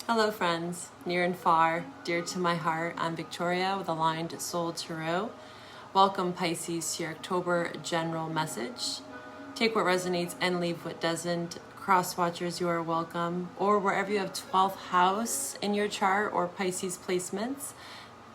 Hello friends, near and far, dear to my heart. I'm Victoria with Aligned Soul Tarot. Welcome Pisces to your October general message. Take what resonates and leave what doesn't. Cross watchers, you are welcome. Or wherever you have 12th house in your chart or Pisces placements,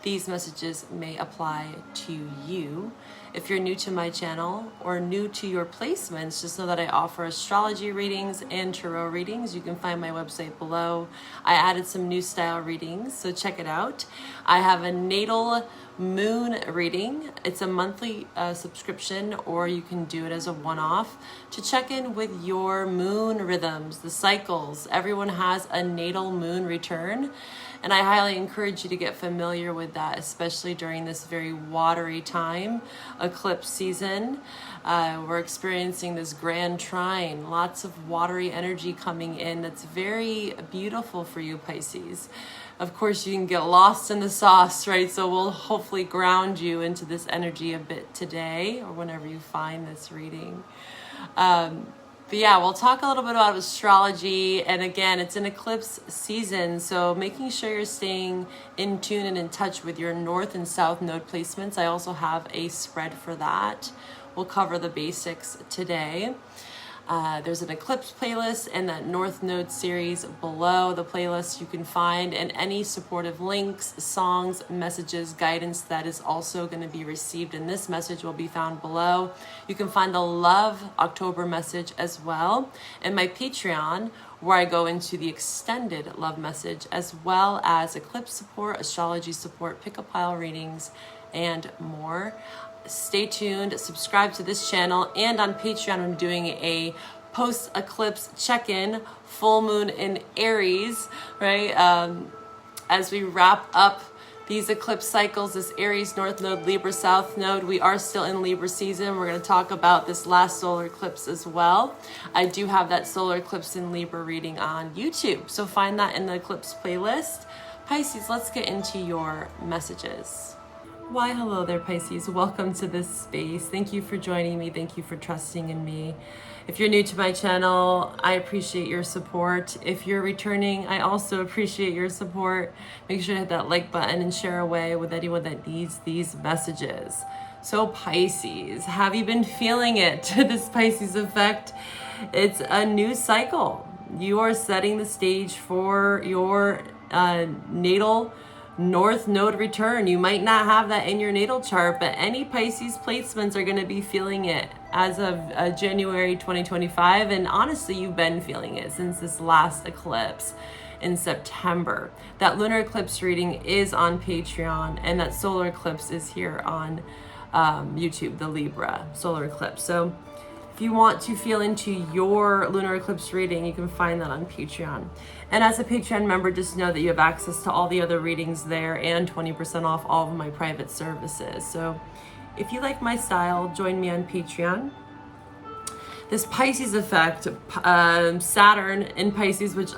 these messages may apply to you. If you're new to my channel or new to your placements, just know that I offer astrology readings and tarot readings. You can find my website below. I added some new style readings, so check it out. I have a natal moon reading. It's a monthly subscription, or you can do it as a one-off to check in with your moon rhythms, the cycles. Everyone has a natal moon return, and I highly encourage you to get familiar with that, especially during this very watery time, eclipse season. We're experiencing this grand trine, lots of watery energy coming in that's very beautiful for you, Pisces. Of course, you can get lost in the sauce, right? So we'll hopefully ground you into this energy a bit today or whenever you find this reading. But yeah, we'll talk a little bit about astrology. And again, it's an eclipse season, so making sure you're staying in tune and in touch with your north and south node placements. I also have a spread for that. We'll cover the basics today. There's an eclipse playlist and that North Node series below the playlist you can find, and any supportive links, songs, messages, guidance that is also going to be received in this message will be found below. You can find the Love October message as well, and my Patreon, where I go into the extended love message, as well as eclipse support, astrology support, pick-a-pile readings, and more. Stay tuned, subscribe to this channel, and on Patreon I'm doing a post-eclipse check-in, full moon in Aries, right? As we wrap up these eclipse cycles, this Aries North Node, Libra South Node, we are still in Libra season. We're going to talk about this last solar eclipse as well. I do have that solar eclipse in Libra reading on YouTube, so find that in the eclipse playlist. Pisces, let's get into your messages. Why, hello there, Pisces. Welcome to this space. Thank you for joining me. Thank you for trusting in me. If you're new to my channel, I appreciate your support. If you're returning, I also appreciate your support. Make sure to hit that like button and share away with anyone that needs these messages. So Pisces, have you been feeling it? This Pisces effect. It's a new cycle. You are setting the stage for your natal North Node return. You might not have that in your natal chart, but any Pisces placements are going to be feeling it as of January 2025. And honestly, you've been feeling it since this last eclipse in September. That lunar eclipse reading is on Patreon, and that solar eclipse is here on YouTube, the Libra solar eclipse. So if you want to feel into your lunar eclipse reading, you can find that on Patreon. And as a Patreon member, just know that you have access to all the other readings there and 20% off all of my private services. So if you like my style, join me on Patreon. This Pisces effect, Saturn in Pisces, which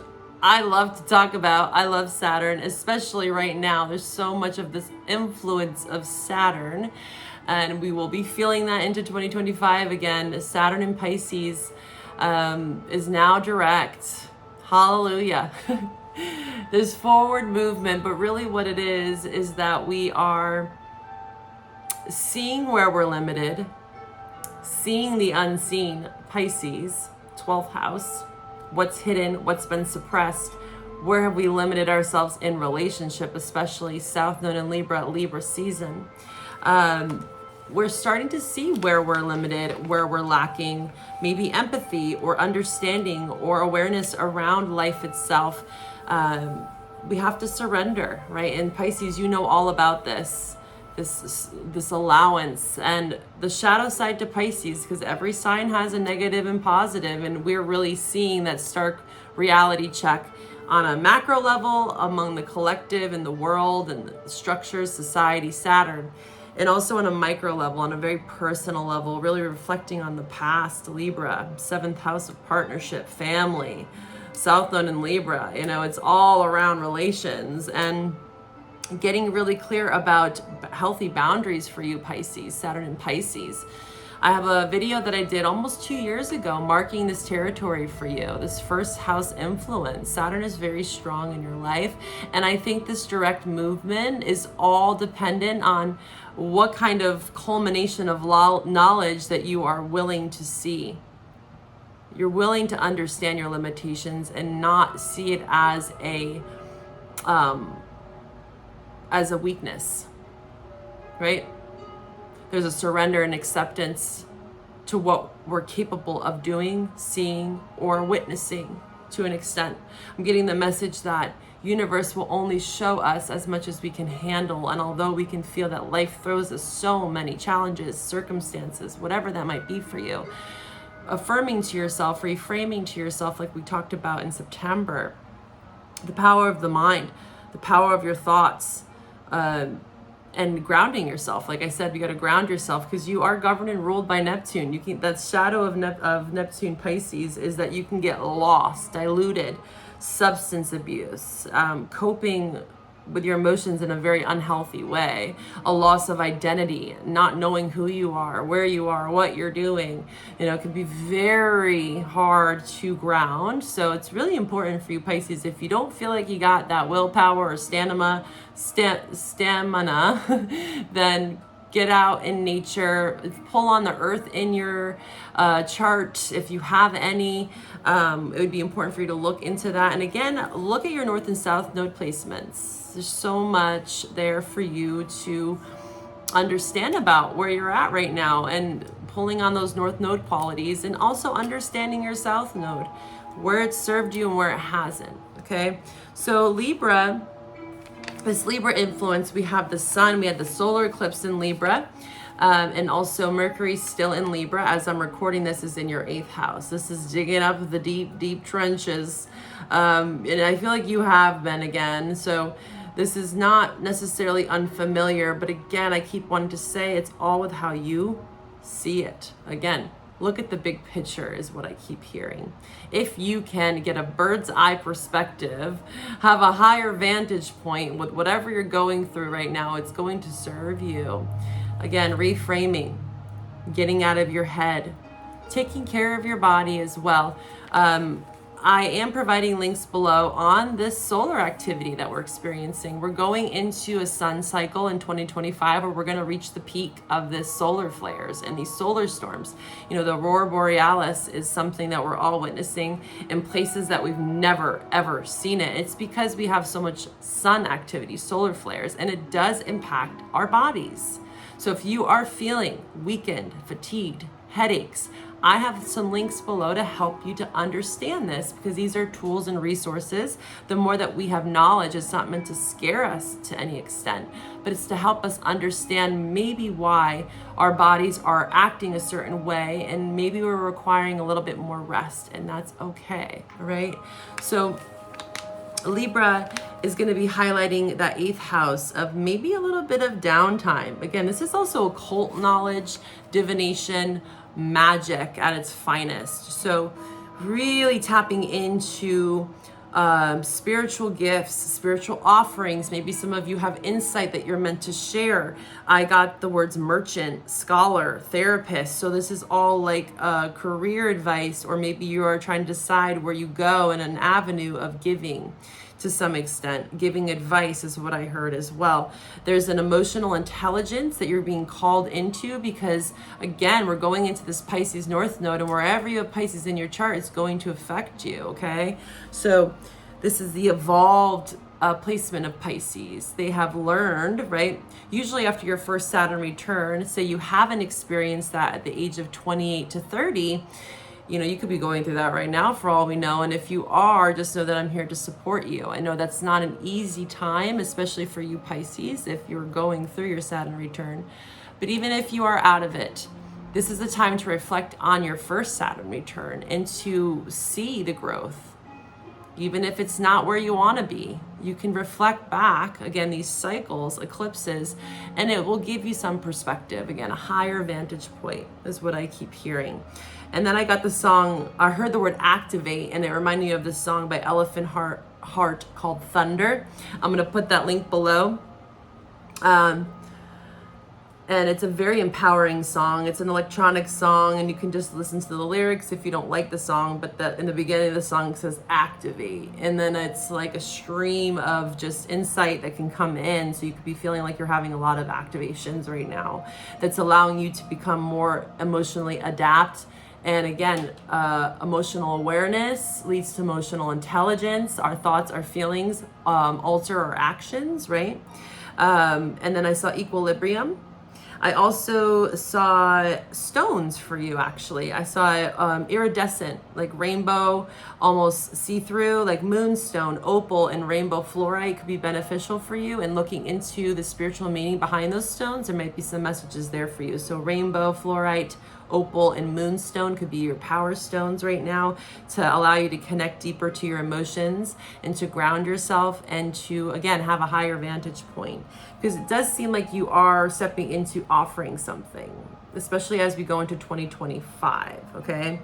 I love to talk about. I love Saturn, especially right now. There's so much of this influence of Saturn, and we will be feeling that into 2025 again. Saturn in Pisces is now direct. Hallelujah. There's forward movement, but really what it is that we are seeing where we're limited, seeing the unseen, Pisces, 12th house, what's hidden, what's been suppressed, where have we limited ourselves in relationship, especially South Node and Libra season. We're starting to see where we're limited, where we're lacking, maybe empathy or understanding or awareness around life itself. We have to surrender, right? And Pisces, you know all about this allowance and the shadow side to Pisces, because every sign has a negative and positive, and we're really seeing that stark reality check on a macro level among the collective and the world and the structures, society, Saturn. And also on a micro level, on a very personal level, really reflecting on the past, Libra, 7th house of partnership, family, South Node and Libra, it's all around relations and getting really clear about healthy boundaries for you, Pisces, Saturn and Pisces. I have a video that I did almost 2 years ago marking this territory for you, this first house influence. Saturn is very strong in your life, and I think this direct movement is all dependent on what kind of culmination of knowledge that you are willing to see. You're willing to understand your limitations and not see it as a weakness, right? There's a surrender and acceptance to what we're capable of doing, seeing, or witnessing to an extent. I'm getting the message that universe will only show us as much as we can handle. And although we can feel that life throws us so many challenges, circumstances, whatever that might be for you, affirming to yourself, reframing to yourself, like we talked about in September, the power of the mind, the power of your thoughts, and grounding yourself. Like I said, you got to ground yourself because you are governed and ruled by Neptune. You can, that shadow of Neptune Pisces is that you can get lost, diluted, substance abuse, coping with your emotions in a very unhealthy way, a loss of identity, not knowing who you are, where you are, what you're doing. You know, it can be very hard to ground. So it's really important for you, Pisces, if you don't feel like you got that willpower or stamina, then get out in nature, pull on the earth in your chart if you have any. It would be important for you to look into that. And again, look at your north and south node placements. There's so much there for you to understand about where you're at right now and pulling on those north node qualities, and also understanding your south node, where it served you and where it hasn't. Okay, so Libra, this Libra influence, we have the sun, we had the solar eclipse in Libra, and also Mercury still in Libra. As I'm recording this, is in your 8th house. This is digging up the deep trenches, and I feel like you have been again. So this is not necessarily unfamiliar, but again, I keep wanting to say it's all with how you see it. Again, look at the big picture is what I keep hearing. If you can get a bird's eye perspective, have a higher vantage point with whatever you're going through right now, it's going to serve you. Again, reframing, getting out of your head, taking care of your body as well. I am providing links below on this solar activity that we're experiencing. We're going into a sun cycle in 2025 where we're going to reach the peak of this solar flares and these solar storms. You know, the aurora borealis is something that we're all witnessing in places that we've never, ever seen it. It's because we have so much sun activity, solar flares, and it does impact our bodies. So if you are feeling weakened, fatigued, headaches, I have some links below to help you to understand this, because these are tools and resources. The more that we have knowledge, it's not meant to scare us to any extent, but it's to help us understand maybe why our bodies are acting a certain way, and maybe we're requiring a little bit more rest, and that's okay, all right? So Libra is going to be highlighting that 8th house of maybe a little bit of downtime. Again, this is also occult knowledge, divination, magic at its finest. So really tapping into spiritual gifts, spiritual offerings. Maybe some of you have insight that you're meant to share. I got the words merchant, scholar, therapist. So this is all like career advice, or maybe you are trying to decide where you go in an avenue of giving. To some extent, giving advice is what I heard as well. There's an emotional intelligence that you're being called into, because again, we're going into this Pisces North Node, and wherever you have Pisces in your chart, it's going to affect you, okay? So this is the evolved placement of Pisces. They have learned, right? Usually after your first Saturn return, say you haven't experienced that at the age of 28 to 30, you know, you could be going through that right now for all we know. And if you are, just know that I'm here to support you. I know that's not an easy time, especially for you Pisces, if you're going through your Saturn return. But even if you are out of it, this is the time to reflect on your first Saturn return and to see the growth. Even if it's not where you want to be, you can reflect back, again, these cycles, eclipses, and it will give you some perspective. Again, a higher vantage point is what I keep hearing. And then I got the song, I heard the word activate, and it reminded me of this song by Elephant Heart called Thunder. I'm going to put that link below. And it's a very empowering song. It's an electronic song, and you can just listen to the lyrics if you don't like the song. But in the beginning of the song, it says activate. And then it's like a stream of just insight that can come in. So you could be feeling like you're having a lot of activations right now that's allowing you to become more emotionally adapt. And again, emotional awareness leads to emotional intelligence. Our thoughts, our feelings alter our actions, right? And then I saw equilibrium. I also saw stones for you, actually. I saw iridescent, like rainbow, almost see-through, like moonstone, opal, and rainbow fluorite could be beneficial for you. And looking into the spiritual meaning behind those stones, there might be some messages there for you. So rainbow, fluorite, opal, and moonstone could be your power stones right now to allow you to connect deeper to your emotions and to ground yourself and to, again, have a higher vantage point. Because it does seem like you are stepping into offering something, especially as we go into 2025, okay?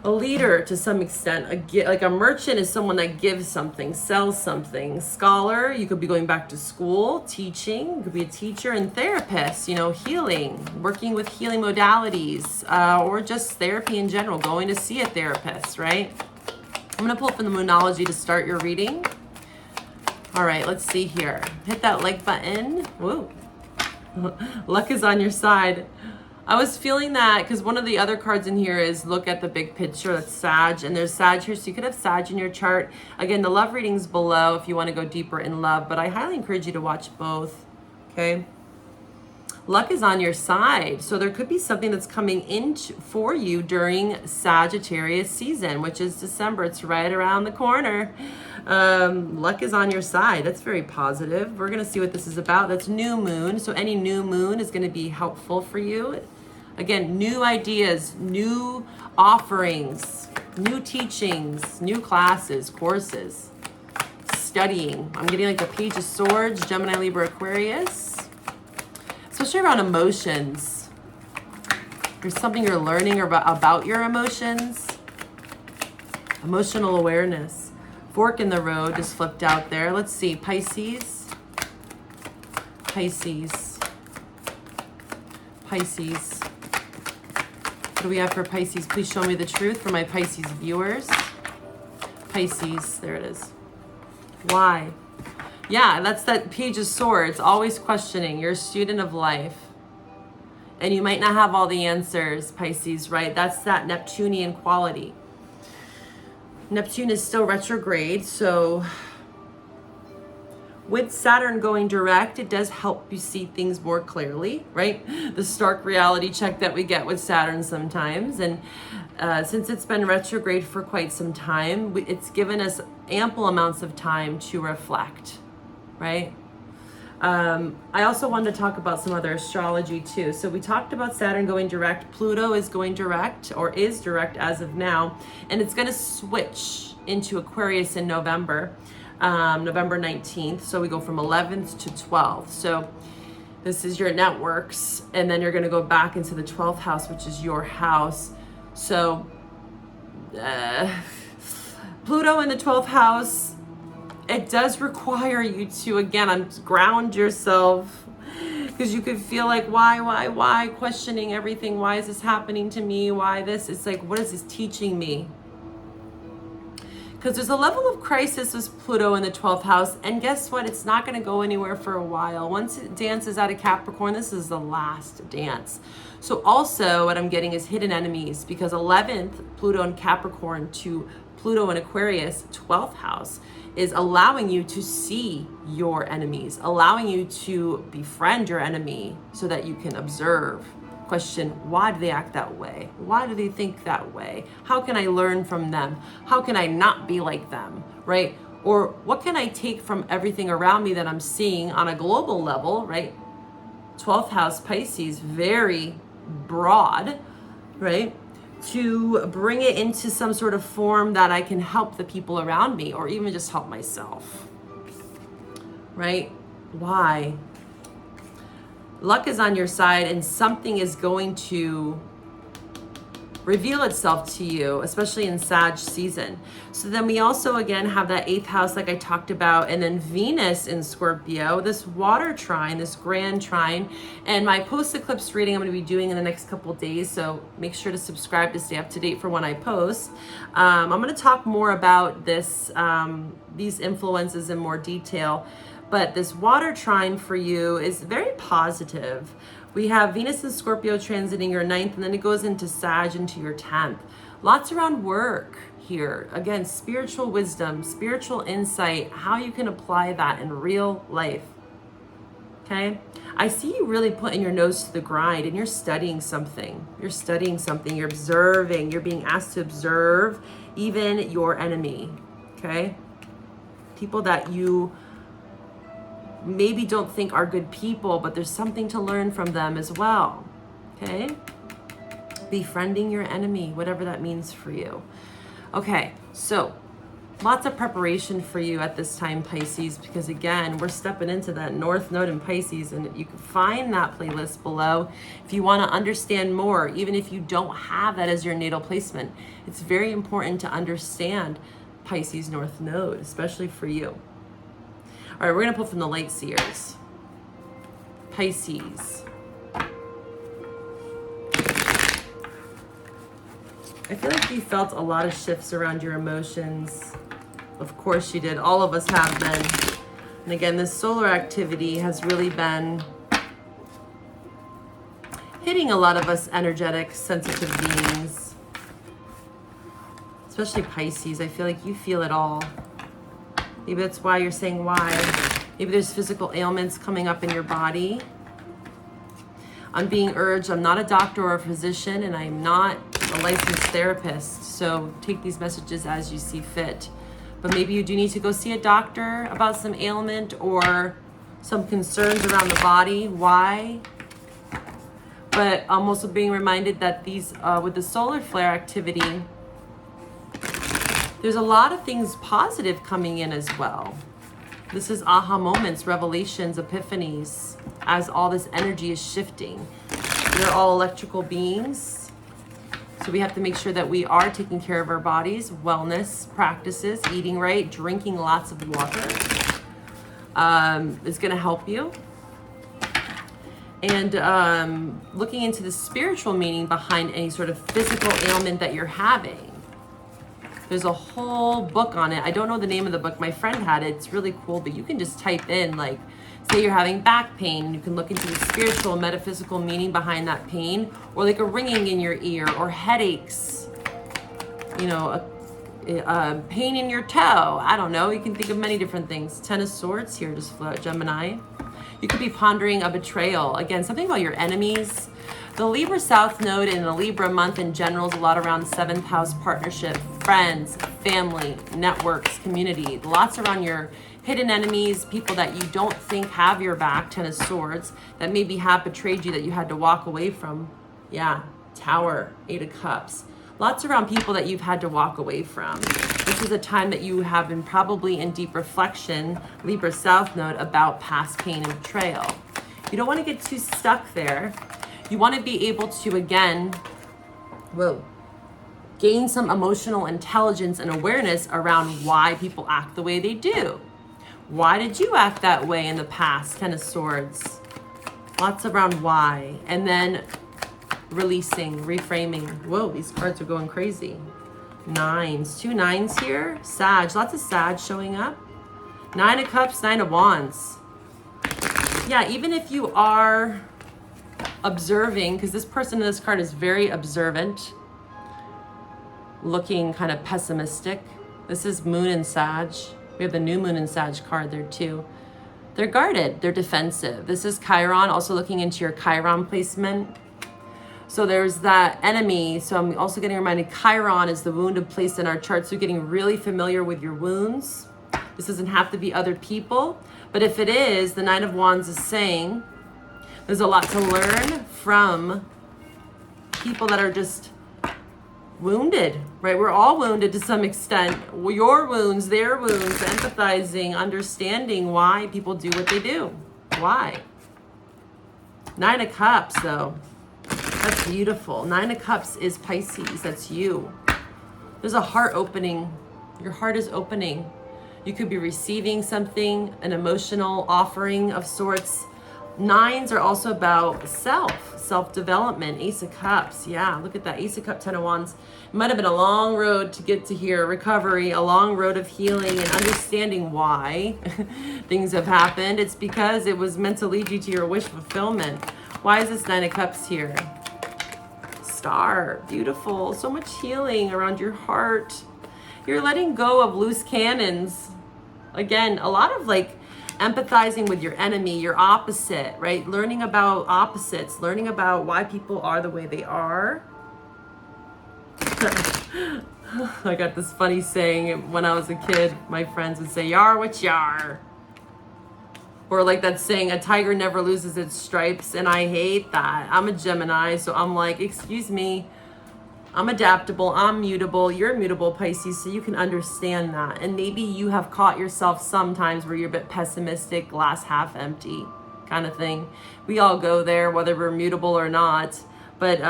A leader to some extent, like a merchant is someone that gives something, sells something. Scholar, you could be going back to school, teaching, you could be a teacher and therapist, you know, healing, working with healing modalities, or just therapy in general, going to see a therapist, right? I'm gonna pull from the Moonology to start your reading. All right, let's see here. Hit that like button. Whoa. Luck is on your side. I was feeling that because one of the other cards in here is look at the big picture. That's Sag, and there's Sag here, so you could have Sag in your chart. Again, the love reading's below if you want to go deeper in love, but I highly encourage you to watch both, okay? Luck is on your side, so there could be something that's coming in for you during Sagittarius season, which is December. It's right around the corner. Luck is on your side. That's very positive. We're going to see what this is about. That's new moon, so any new moon is going to be helpful for you. Again, new ideas, new offerings, new teachings, new classes, courses, studying. I'm getting like the Page of Swords, Gemini, Libra, Aquarius. Especially around emotions. There's something you're learning about your emotions. Emotional awareness. Fork in the road just flipped out there. Let's see, Pisces. Pisces. Pisces. What do we have for Pisces? Please show me the truth for my Pisces viewers. Pisces, there it is. Why? Yeah, that's that Page of Swords, always questioning. You're a student of life. And you might not have all the answers, Pisces, right? That's that Neptunian quality. Neptune is still retrograde, so with Saturn going direct, it does help you see things more clearly, right? The stark reality check that we get with Saturn sometimes. And since it's been retrograde for quite some time, it's given us ample amounts of time to reflect. Right? I also wanted to talk about some other astrology too. So we talked about Saturn going direct. Pluto is going direct, or is direct as of now, and it's going to switch into Aquarius in November, November 19th. So we go from 11th to 12th. So this is your networks, and then you're going to go back into the 12th house, which is your house. So Pluto in the 12th house, it does require you to, again, ground yourself, because you could feel like, why, questioning everything. Why is this happening to me? Why this? It's like, what is this teaching me? Because there's a level of crisis with Pluto in the 12th house, and guess what? It's not going to go anywhere for a while. Once it dances out of Capricorn, this is the last dance. So also what I'm getting is hidden enemies, because 11th, Pluto in Capricorn to Pluto in Aquarius, 12th house, is allowing you to see your enemies, allowing you to befriend your enemy so that you can observe, question, why do they act that way? Why do they think that way? How can I learn from them? How can I not be like them, right? Or what can I take from everything around me that I'm seeing on a global level, right? 12th house Pisces, very broad, right? To bring it into some sort of form that I can help the people around me, or even just help myself, right? Why? Luck is on your side, and something is going to reveal itself to you, especially in Sag season. So then we also, again, have that 8th house like I talked about, and then Venus in Scorpio, this water trine, this grand trine. And my post-eclipse reading I'm going to be doing in the next couple of days, so make sure to subscribe to stay up to date for when I post. I'm going to talk more about this, these influences in more detail, but this water trine for you is very positive. We have Venus and Scorpio transiting your 9th, and then it goes into Sag into your 10th. Lots around work here. Again, spiritual wisdom, spiritual insight, how you can apply that in real life. Okay? I see you really putting your nose to the grind, and you're studying something. You're studying something. You're observing. You're being asked to observe even your enemy. Okay? People that you maybe don't think are good people, but there's something to learn from them as well. Okay? Befriending your enemy, whatever that means for you. Okay, so lots of preparation for you at this time, Pisces, because again, we're stepping into that North Node in Pisces, and you can find that playlist below if you want to understand more, even if you don't have that as your natal placement. It's very important to understand Pisces North Node, especially for you. All right, we're going to pull from the light seers. Pisces. I feel like you felt a lot of shifts around your emotions. Of course you did. All of us have been. And again, this solar activity has really been hitting a lot of us energetic, sensitive beings. Especially Pisces. I feel like you feel it all. Maybe that's why you're saying why. Maybe there's physical ailments coming up in your body. I'm being urged, I'm not a doctor or a physician, and I'm not a licensed therapist, so take these messages as you see fit. But maybe you do need to go see a doctor about some ailment or some concerns around the body. Why? But I'm also being reminded that these, with the solar flare activity, there's a lot of things positive coming in as well. This is aha moments, revelations, epiphanies, as all this energy is shifting. We're all electrical beings, so we have to make sure that we are taking care of our bodies, wellness practices, eating right, drinking lots of water is going to help you. And looking into the spiritual meaning behind any sort of physical ailment that you're having. There's a whole book on it. I don't know the name of the book. My friend had it. It's really cool, but you can just type in, like, say you're having back pain. You can look into the spiritual, metaphysical meaning behind that pain, or like a ringing in your ear, or headaches, you know, a pain in your toe. I don't know. You can think of many different things. 10 of Swords here, just float, Gemini. You could be pondering a betrayal. Again, something about your enemies. The Libra South Node in the Libra month in general is a lot around 7th house partnership, friends, family, networks, community. Lots around your hidden enemies, people that you don't think have your back, 10 of Swords, that maybe have betrayed you, that you had to walk away from. Yeah, Tower, 8 of Cups. Lots around people that you've had to walk away from. This is a time that you have been probably in deep reflection, Libra South Node, about past pain and betrayal. You don't want to get too stuck there. You want to be able to, again, gain some emotional intelligence and awareness around why people act the way they do. Why did you act that way in the past, 10 of Swords? Lots around why. And then releasing, reframing. Whoa, these cards are going crazy. 9s, 2 9s here. Sag, lots of Sag showing up. 9 of Cups, 9 of Wands. Yeah, even if you are observing, because this person in this card is very observant, looking kind of pessimistic. This is Moon and Sag. We have the new Moon and Sag card there too. They're guarded, they're defensive. This is Chiron, also looking into your Chiron placement. So there's that enemy. So I'm also getting reminded Chiron is the wounded place in our chart. So getting really familiar with your wounds. This doesn't have to be other people, but if it is, the 9 of Wands is saying there's a lot to learn from people that are just wounded, right? We're all wounded to some extent. Your wounds, their wounds, empathizing, understanding why people do what they do. Why? 9 of Cups, though. That's beautiful. 9 of Cups is Pisces. That's you. There's a heart opening. Your heart is opening. You could be receiving something, an emotional offering of sorts. 9s are also about self-development. Ace of Cups. Yeah, look at that. Ace of Cups, 10 of Wands. It might have been a long road to get to here. Recovery, a long road of healing and understanding why things have happened. It's because it was meant to lead you to your wish fulfillment. Why is this 9 of Cups here? Star. Beautiful. So much healing around your heart. You're letting go of loose cannons. Again, a lot of like empathizing with your enemy, your opposite, right? Learning about opposites, learning about why people are the way they are. I got this funny saying when I was a kid, my friends would say, "Yar what yar." Or like that saying, "A tiger never loses its stripes." And I hate that. I'm a Gemini, so I'm like, excuse me, I'm adaptable, I'm mutable, you're mutable, Pisces, so you can understand that. And maybe you have caught yourself sometimes where you're a bit pessimistic, glass half empty kind of thing. We all go there, whether we're mutable or not. But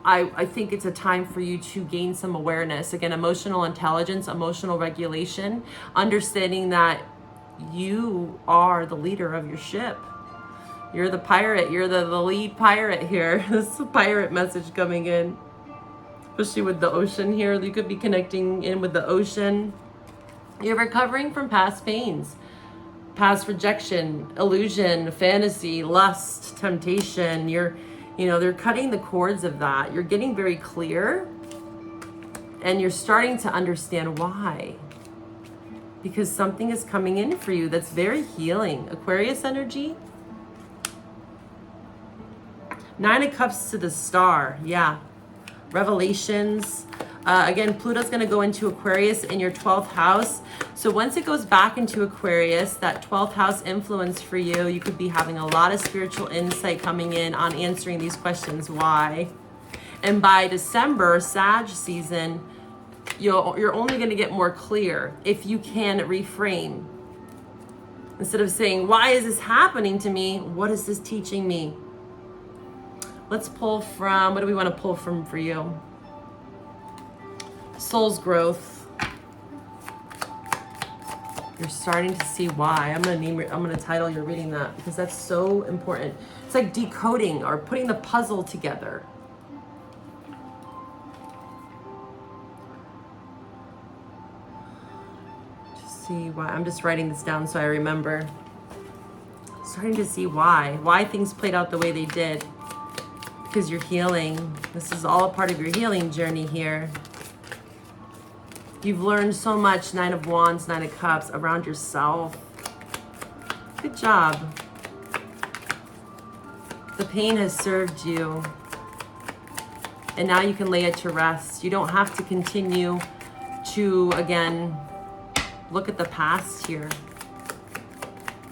I think it's a time for you to gain some awareness. Again, emotional intelligence, emotional regulation, understanding that you are the leader of your ship. You're the pirate. You're the lead pirate here. This is a pirate message coming in, especially with the ocean here. You could be connecting in with the ocean. You're recovering from past pains, past rejection, illusion, fantasy, lust, temptation. They're cutting the cords of that. You're getting very clear and you're starting to understand why. Because something is coming in for you that's very healing. Aquarius energy. 9 of Cups to the Star. Yeah. Revelations. Again, Pluto's going to go into Aquarius in your 12th house. So once it goes back into Aquarius, that 12th house influence for you, you could be having a lot of spiritual insight coming in on answering these questions. Why? And by December, Sag season, you're only going to get more clear if you can reframe. Instead of saying, why is this happening to me? What is this teaching me? Let's pull from, what do we want to pull from for you? Soul's growth. You're starting to see why. I'm going to title your reading that because that's so important. It's like decoding or putting the puzzle together. See why. I'm just writing this down so I remember. Starting to see why things played out the way they did. Because you're healing. This is all a part of your healing journey here. You've learned so much, 9 of Wands, 9 of Cups, around yourself. Good job. The pain has served you. And now you can lay it to rest. You don't have to continue to, again, look at the past here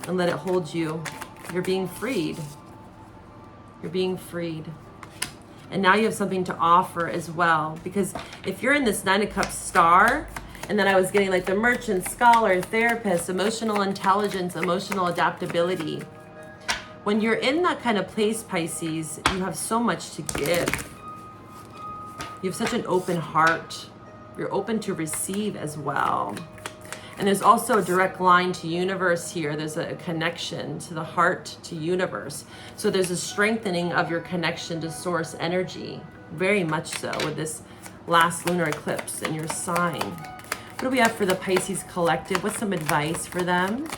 and let it hold you. You're being freed. You're being freed. And now you have something to offer as well. Because if you're in this 9 of Cups star, and then I was getting like the merchant, scholar, therapist, emotional intelligence, emotional adaptability. When you're in that kind of place, Pisces, you have so much to give. You have such an open heart. You're open to receive as well. And there's also a direct line to universe here. There's a connection to the heart to universe. So there's a strengthening of your connection to source energy. Very much so with this last lunar eclipse in your sign. What do we have for the Pisces collective? What's some advice for them?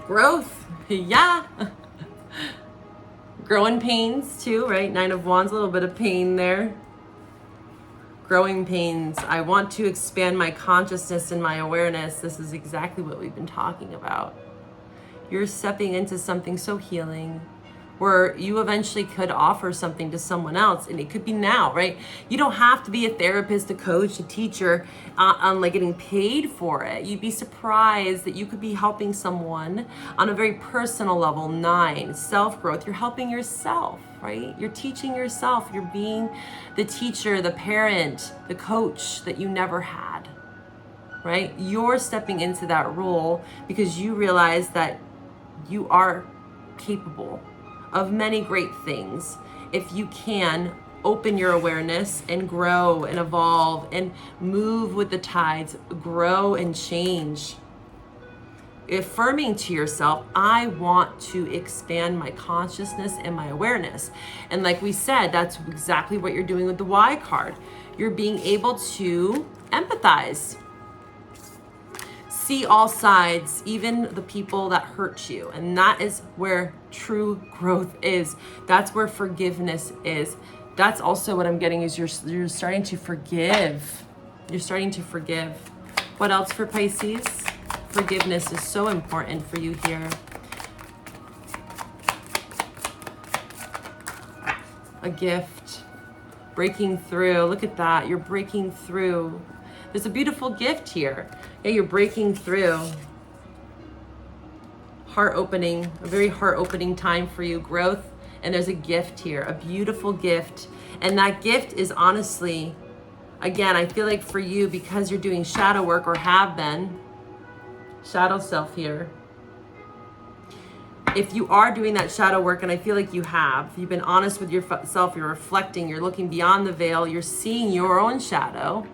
Growth. Yeah. Growing pains too, right? 9 of Wands, a little bit of pain there. Growing pains. I want to expand my consciousness and my awareness. This is exactly what we've been talking about. You're stepping into something so healing where you eventually could offer something to someone else, and it could be now, right? You don't have to be a therapist, a coach, a teacher on like getting paid for it. You'd be surprised that you could be helping someone on a very personal level. 9, self-growth. You're helping yourself, right? You're teaching yourself. You're being the teacher, the parent, the coach that you never had, right? You're stepping into that role because you realize that you are capable. of many great things if you can open your awareness and grow and evolve and move with the tides, grow and change. Affirming to yourself, I want to expand my consciousness and my awareness. And like we said, that's exactly what you're doing with the Y card. You're being able to empathize. See all sides, even the people that hurt you. And that is where true growth is. That's where forgiveness is. That's also what I'm getting is you're starting to forgive. You're starting to forgive. What else for Pisces? Forgiveness is so important for you here. A gift. Breaking through. Look at that. You're breaking through. There's a beautiful gift here. Yeah, you're breaking through. Heart opening. A very heart opening time for you. Growth. And there's a gift here. A beautiful gift. And that gift is honestly, again, I feel like for you, because you're doing shadow work or have been, shadow self here. If you are doing that shadow work, and I feel like you've been honest with yourself, you're reflecting, you're looking beyond the veil, you're seeing your own shadow.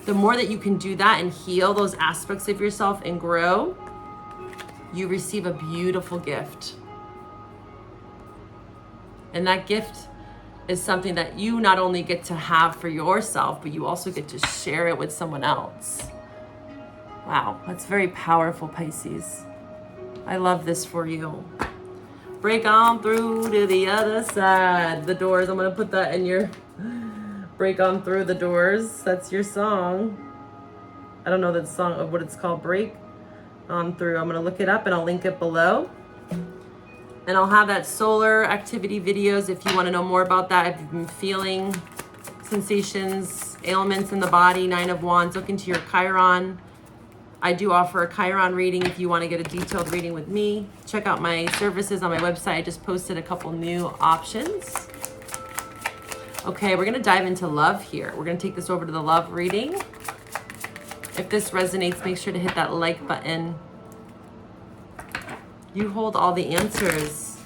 The more that you can do that and heal those aspects of yourself and grow, you receive a beautiful gift. And that gift is something that you not only get to have for yourself, but you also get to share it with someone else. Wow, that's very powerful, Pisces. I love this for you. Break on through to the other side. The doors, I'm gonna put that in your, break on through the doors. That's your song. I don't know the song of what it's called, break on through. I'm gonna look it up and I'll link it below. And I'll have that solar activity videos if you wanna know more about that. If you've been feeling sensations, ailments in the body, 9 of Wands, look into your Chiron. I do offer a Chiron reading if you want to get a detailed reading with me. Check out my services on my website. I just posted a couple new options. Okay, we're going to dive into love here. We're going to take this over to the love reading. If this resonates, make sure to hit that like button. You hold all the answers.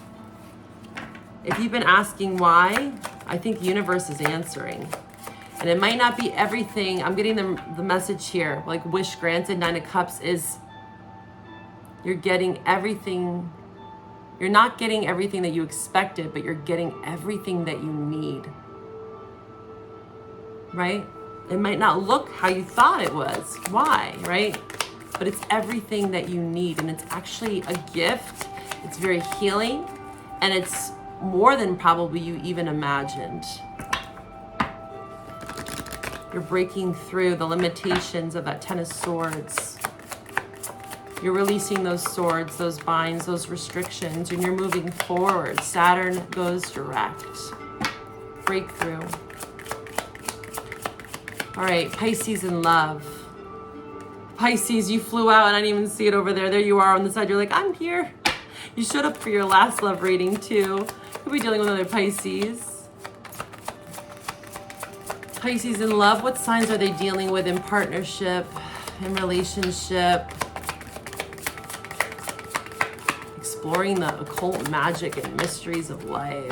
If you've been asking why, I think the universe is answering. And it might not be everything. I'm getting the message here, like wish granted, 9 of Cups is you're getting everything. You're not getting everything that you expected, but you're getting everything that you need, right? It might not look how you thought it was. Why, right? But it's everything that you need. And it's actually a gift. It's very healing. And it's more than probably you even imagined. You're breaking through the limitations of that 10 of Swords. You're releasing those swords, those binds, those restrictions, and you're moving forward. Saturn goes direct. Breakthrough. All right, Pisces in love. Pisces, you flew out and I didn't even see it over there. There you are on the side. You're like, I'm here. You showed up for your last love reading too. You'll be dealing with other Pisces. Pisces in love, what signs are they dealing with in partnership, in relationship? Exploring the occult magic and mysteries of life.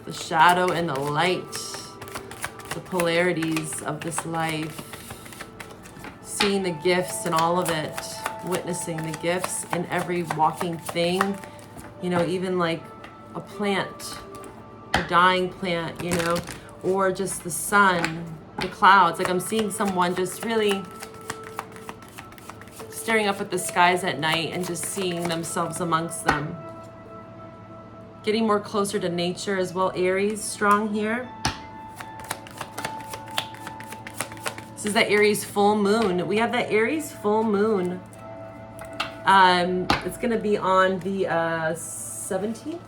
The shadow and the light. The polarities of this life. Seeing the gifts in all of it. Witnessing the gifts in every walking thing. You know, even like a plant. A dying plant, you know. Or just the sun, the clouds. Like I'm seeing someone just really staring up at the skies at night and just seeing themselves amongst them. Getting more closer to nature as well. Aries, strong here. This is the Aries full moon. We have the Aries full moon. It's going to be on the 17th.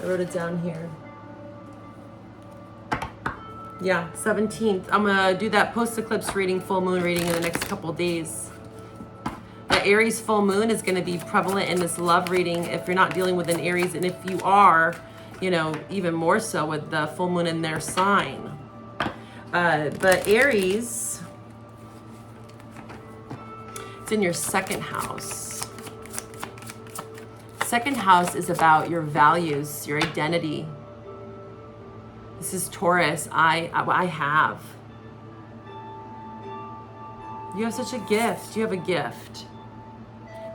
I wrote it down here. Yeah, 17th. I'm gonna do that post-eclipse reading, full moon reading in the next couple days. The Aries full moon is gonna be prevalent in this love reading if you're not dealing with an Aries, and if you are, you know, even more so with the full moon in their sign. But Aries, it's in your second house. second house is about your values, your identity. This is Taurus. I have. You have such a gift. You have a gift.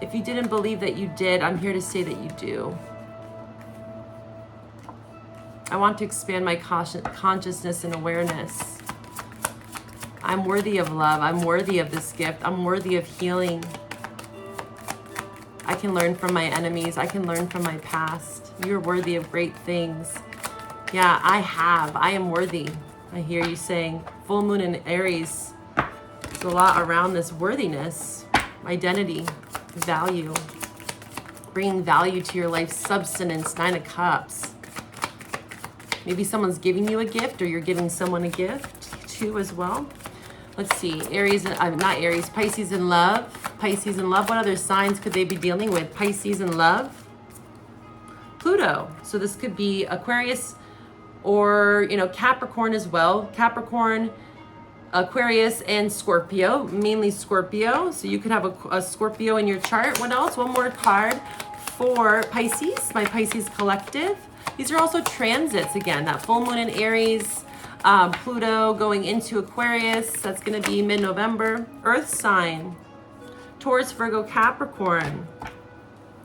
If you didn't believe that you did, I'm here to say that you do. I want to expand my consciousness and awareness. I'm worthy of love. I'm worthy of this gift. I'm worthy of healing. I can learn from my enemies. I can learn from my past. You're worthy of great things. Yeah, I am worthy. I hear you saying full moon in Aries. There's a lot around this worthiness, identity, value, bringing value to your life, substance, 9 of Cups. Maybe someone's giving you a gift, or you're giving someone a gift too as well. Let's see, Pisces in love. Pisces in love, what other signs could they be dealing with? Pisces in love. Pluto, so this could be Aquarius or, Capricorn as well. Capricorn, Aquarius, and Scorpio, mainly Scorpio. So you could have a Scorpio in your chart. What else? One more card for Pisces, my Pisces collective. These are also transits again, that full moon in Aries, Pluto going into Aquarius. That's going to be mid-November. Earth sign, Taurus, Virgo, Capricorn.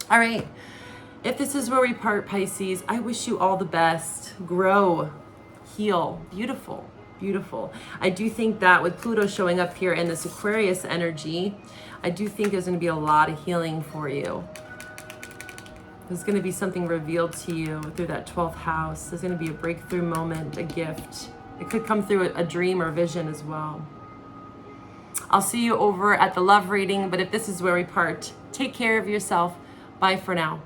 All right. If this is where we part, Pisces, I wish you all the best. Grow, heal. Beautiful, beautiful. I do think that with Pluto showing up here in this Aquarius energy, I do think there's going to be a lot of healing for you. There's going to be something revealed to you through that 12th house. There's going to be a breakthrough moment, a gift. It could come through a dream or vision as well. I'll see you over at the love reading, but if this is where we part, take care of yourself. Bye for now.